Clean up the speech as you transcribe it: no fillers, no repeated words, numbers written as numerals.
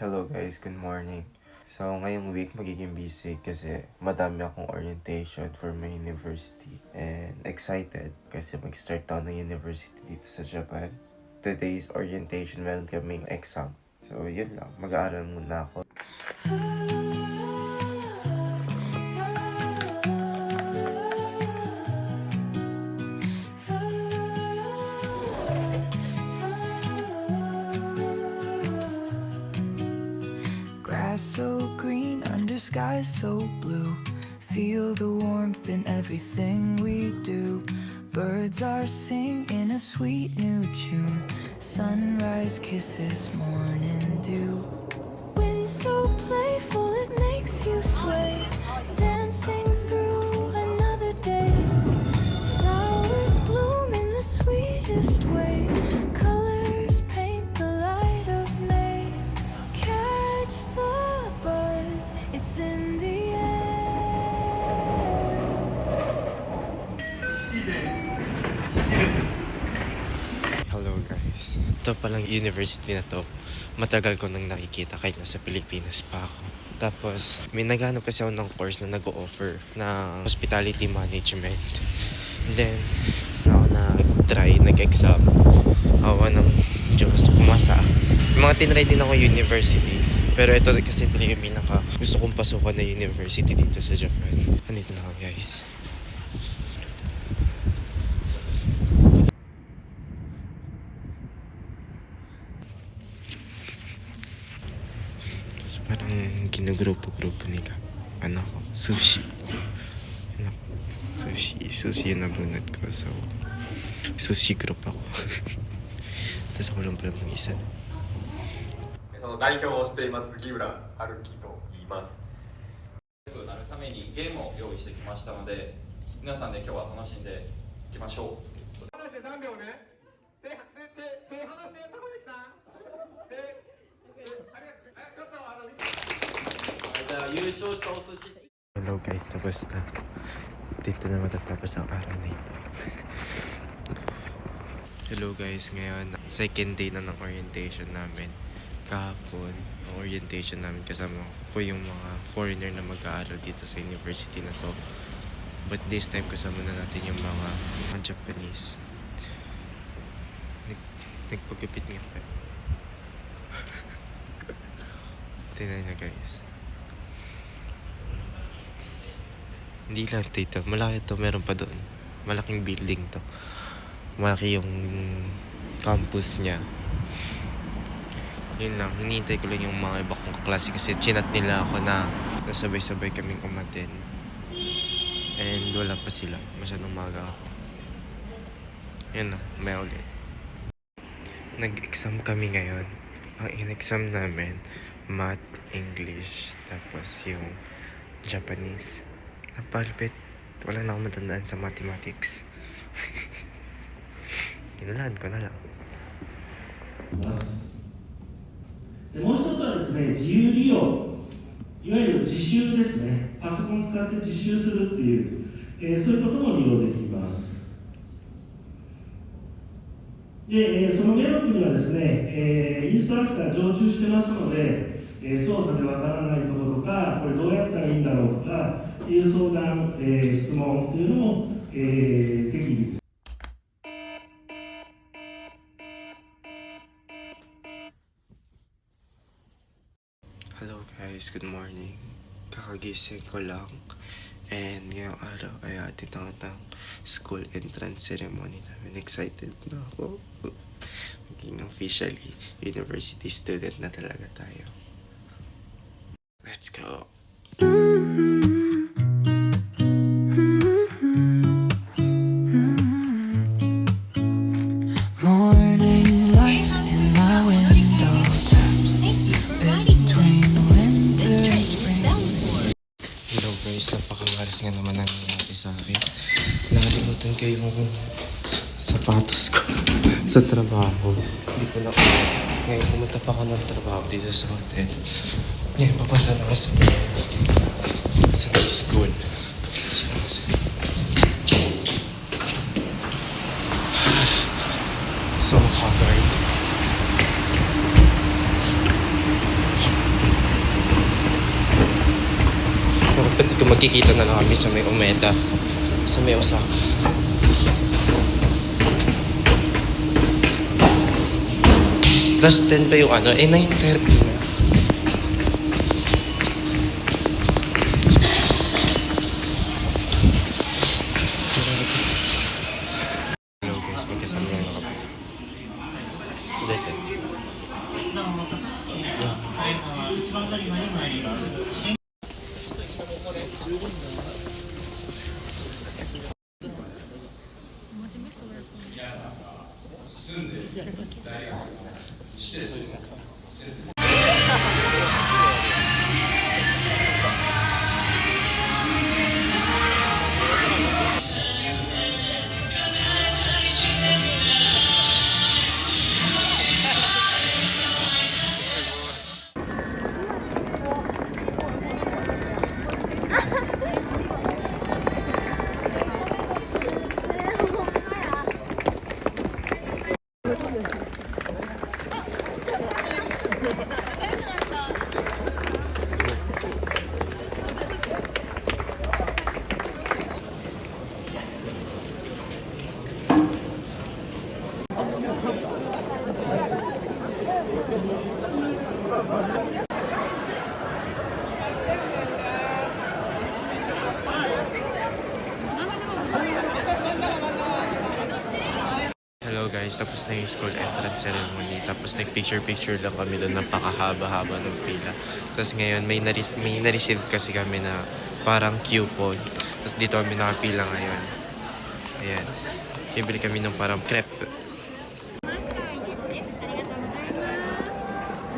Hello guys, good morning. So ngayong week magiging busy kasi madami akong orientation for my university and excited kasi mag-start ako ng university dito sa Japan. Today's orientation meron kaming exam. So yun lang, mag-aaral muna ako. So green under sky so blue. Feel the warmth in everything we do. Birds are singing a sweet new tune. Sunrise kisses, morning dew. Wind so playful it makes you sway. Dancing through another day. Flowers bloom in the sweetest way. Colors paint the light of May. Catch the buzz, it's in the air. Hello guys. Ito palang university na to. Matagal ko nang nakikita kahit nasa Pilipinas pa ako. Tapos may naghanap kasi ako ng course na nag-o-offer ng hospitality management. And then ako nag-try, nag-exam. Awa ng Diyos, pumasa. May mga tinry din ako university. Pero ito kasi talaga yung gusto kong pasukan na university dito sa Japan. Andito na ako guys. So parang ginagrupo-grupo nila. Sushi. Sushi yung nabunod ko. So, sushi group ako. Tapos ako lang pala mag-isa. その代表をしています木浦春樹と言います。なるためにゲームを用意してきましたので、皆さんで今日は楽しんでいきましょう。話して3秒ね。手離して玉木さん。ちょっとじゃあ優勝したお寿司。 Hello guys, tapos na. Dito na matatapos ang araw na ito. Hello guys, ngayon second day na ng orientation namin. Kahapon, ang orientation namin kasama ko yung mga foreigner na mag-aaral dito sa university na to. But this time kasama na natin yung mga Japanese. Nagpagkapit nga pa. Tingnan nyo guys. Hindi lang ito. Malaki ito. Meron pa doon. Malaking building to. Malaki yung campus niya. Yun lang. Hinihintay ko lang yung mga iba kong kaklase kasi chinat nila ako na nasabay-sabay kaming umaten. And wala pa sila. Masyadong maga ako. Yun lang. May ulit. Nag-exam kami ngayon. Ang in-exam namin, Math, English, tapos yung Japanese. Napalpit. Wala na akong matandaan sa mathematics. Kinulaan ko na lang. もう一つはですね、自由利用、いわゆる自習ですね、パソコンを使って自習するっていう、そういうことも利用できます。で、そのメロクにはですね、インストラクター常駐してますので、操作でわからないところとか、これどうやったらいいんだろうとかいう相談、質問というのも、適宜です。Hello guys, good morning. Kakagising ko lang. And ngayong araw ay atin ang school entrance ceremony namin. Excited na ako. Maging officially university student na talaga tayo. Let's go. Morning light in my window taps between winter and spring. Hello guys, napakamalas nga naman ang nangyari sa akin. Nakalimutan ko yung sapatos ko sa trabaho. Hindi ko na ngayon pumunta pa ako ng trabaho dito sa hotel. Ngayon papunta na ako sa my school. So hard. magkikita na lang kami sa may Umeda, sa may Osaka. Tapos 10 pa yung ano, 9:30 na. Hello guys, magkasama lang ako. Dito. Hello guys, tapos na yung school entrance ceremony. Tapos nag-picture-picture lang kami doon, napakahaba-haba ng pila. Tapos ngayon, may na-receive kasi kami na parang coupon. Tapos dito kami nakapila ngayon. Ayan. Bibili kami ng parang crepe